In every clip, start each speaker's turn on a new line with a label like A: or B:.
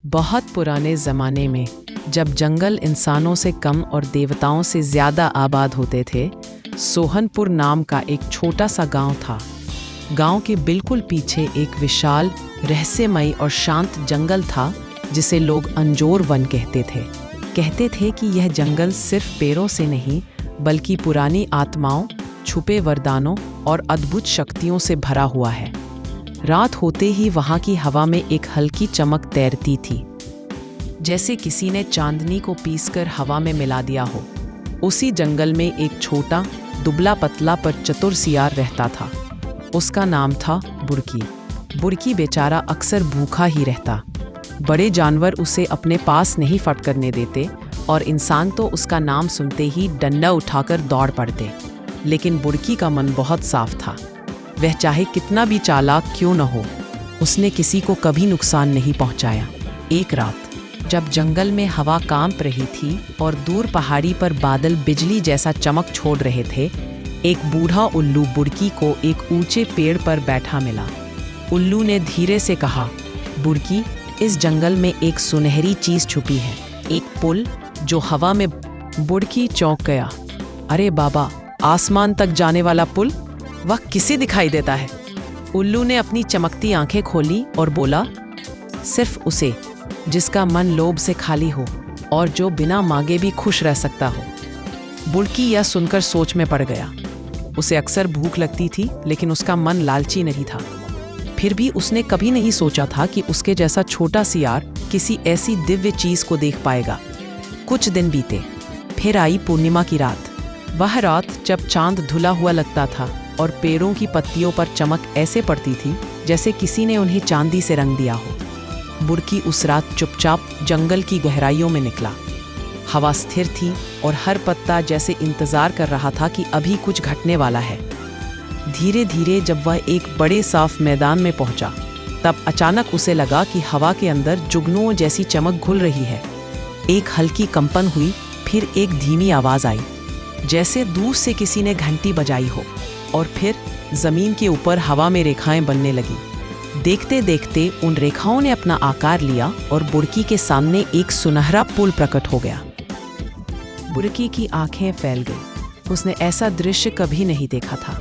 A: बहुत पुराने ज़माने में जब जंगल इंसानों से कम और देवताओं से ज़्यादा आबाद होते थे, सोहनपुर नाम का एक छोटा सा गांव था। गांव के बिल्कुल पीछे एक विशाल, रहस्यमयी और शांत जंगल था जिसे लोग अंजोर वन कहते थे। कहते थे कि यह जंगल सिर्फ पेड़ों से नहीं बल्कि पुरानी आत्माओं, छुपे वरदानों और अद्भुत शक्तियों से भरा हुआ है। रात होते ही वहाँ की हवा में एक हल्की चमक तैरती थी, जैसे किसी ने चांदनी को पीसकर हवा में मिला दिया हो। उसी जंगल में एक छोटा, दुबला पतला पर चतुर सियार रहता था। उसका नाम था बुरकी। बुरकी बेचारा अक्सर भूखा ही रहता। बड़े जानवर उसे अपने पास नहीं फट करने देते और इंसान तो उसका नाम सुनते ही डंडा उठाकर दौड़ पड़ते। लेकिन बुरकी का मन बहुत साफ था। वह चाहे कितना भी चालाक क्यों न हो, उसने किसी को कभी नुकसान नहीं पहुंचाया। एक रात जब जंगल में हवा कांप रही थी और दूर पहाड़ी पर बादल बिजली जैसा चमक छोड़ रहे थे, एक बूढ़ा उल्लू बुरकी को एक ऊंचे पेड़ पर बैठा मिला। उल्लू ने धीरे से कहा, बुरकी, इस जंगल में एक सुनहरी चीज छुपी है, एक पुल जो हवा में। बुरकी चौंक गया। अरे बाबा, आसमान तक जाने वाला पुल? वह किसे दिखाई देता है? उल्लू ने अपनी चमकती आंखें खोली और बोला, सिर्फ उसे जिसका मन लोभ से खाली हो और जो बिना मांगे भी खुश रह सकता हो। बुरकी यह सुनकर सोच में पड़ गया। उसे अक्सर भूख लगती थी, लेकिन उसका मन लालची नहीं था। फिर भी उसने कभी नहीं सोचा था कि उसके जैसा छोटा सियार किसी ऐसी दिव्य चीज को देख पाएगा। कुछ दिन बीते, फिर आई पूर्णिमा की रात। वह रात जब चांद धुला हुआ लगता था और पेड़ों की पत्तियों पर चमक ऐसे पड़ती थी जैसे किसी ने उन्हें चांदी से रंग दिया हो। बुरकी उस रात चुपचाप जंगल की गहराइयों में निकला। हवा स्थिर थी और हर पत्ता जैसे इंतजार कर रहा था कि अभी कुछ घटने वाला है। धीरे धीरे जब वह एक बड़े साफ मैदान में पहुंचा, तब अचानक उसे लगा कि हवा के अंदर जुगनुओं जैसी चमक घुल रही है। एक हल्की कंपन हुई, फिर एक धीमी आवाज आई, जैसे दूर से किसी ने घंटी बजाई हो, और फिर जमीन के ऊपर हवा में रेखाएं बनने लगी। देखते देखते उन रेखाओं ने अपना आकार लिया और बुरकी के सामने एक सुनहरा पुल प्रकट हो गया। बुरकी की आंखें फैल गई। उसने ऐसा दृश्य कभी नहीं देखा था।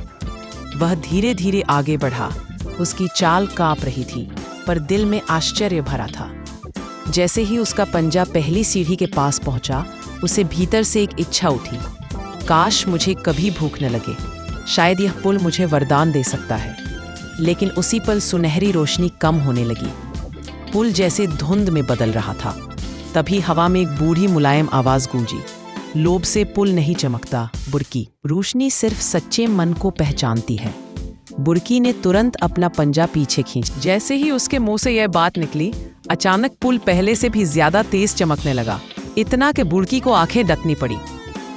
A: वह धीरे धीरे आगे बढ़ा। उसकी चाल कांप रही थी, पर दिल में आश्चर्य भरा था। जैसे ही उसका पंजा पहली सीढ़ी के पास पहुंचा, उसे भीतर से एक इच्छा उठी, काश मुझे कभी भूख न लगे। शायद यह पुल मुझे वरदान दे सकता है। लेकिन उसी पल सुनहरी रोशनी कम होने लगी। पुल जैसे धुंध में बदल रहा था। तभी हवा में एक बूढ़ी मुलायम आवाज गूंजी, लोभ से पुल नहीं चमकता बुरकी, रोशनी सिर्फ सच्चे मन को पहचानती है। बुरकी ने तुरंत अपना पंजा पीछे खींचा। जैसे ही उसके मुंह से यह बात निकली, अचानक पुल पहले से भी ज्यादा तेज चमकने लगा, इतना कि बुरकी को आंखें डकनी पड़ी।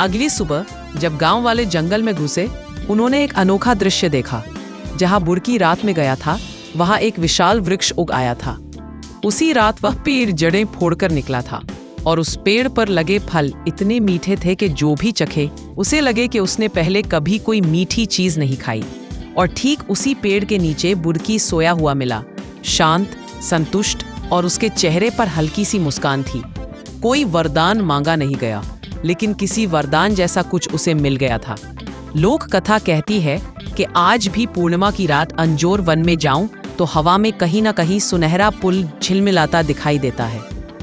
A: अगली सुबह जब गांव वाले जंगल में घुसे, उन्होंने एक अनोखा दृश्य देखा। जहां बुरकी रात में गया था, वहां एक विशाल वृक्ष उग आया था। उसी रात वह पेड़ जड़ें फोड़कर निकला था और उस पेड़ पर लगे फल इतने मीठे थे कि जो भी चखे उसे लगे कि उसने पहले कभी कोई मीठी चीज नहीं खाई। और ठीक उसी पेड़ के नीचे बुरकी सोया हुआ मिला, शांत, संतुष्ट, और उसके चेहरे पर हल्की सी मुस्कान थी। कोई वरदान मांगा नहीं गया, लेकिन किसी वरदान जैसा कुछ उसे मिल गया था। लोक कथा कहती है कि आज भी पूर्णिमा की रात अंजोर वन में जाऊं तो हवा में कहीं ना कहीं सुनहरा पुल झिलमिलाता दिखाई देता है।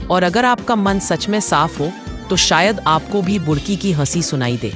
A: और अगर आपका मन सच में साफ हो तो शायद आपको भी बुरकी की हंसी सुनाई दे।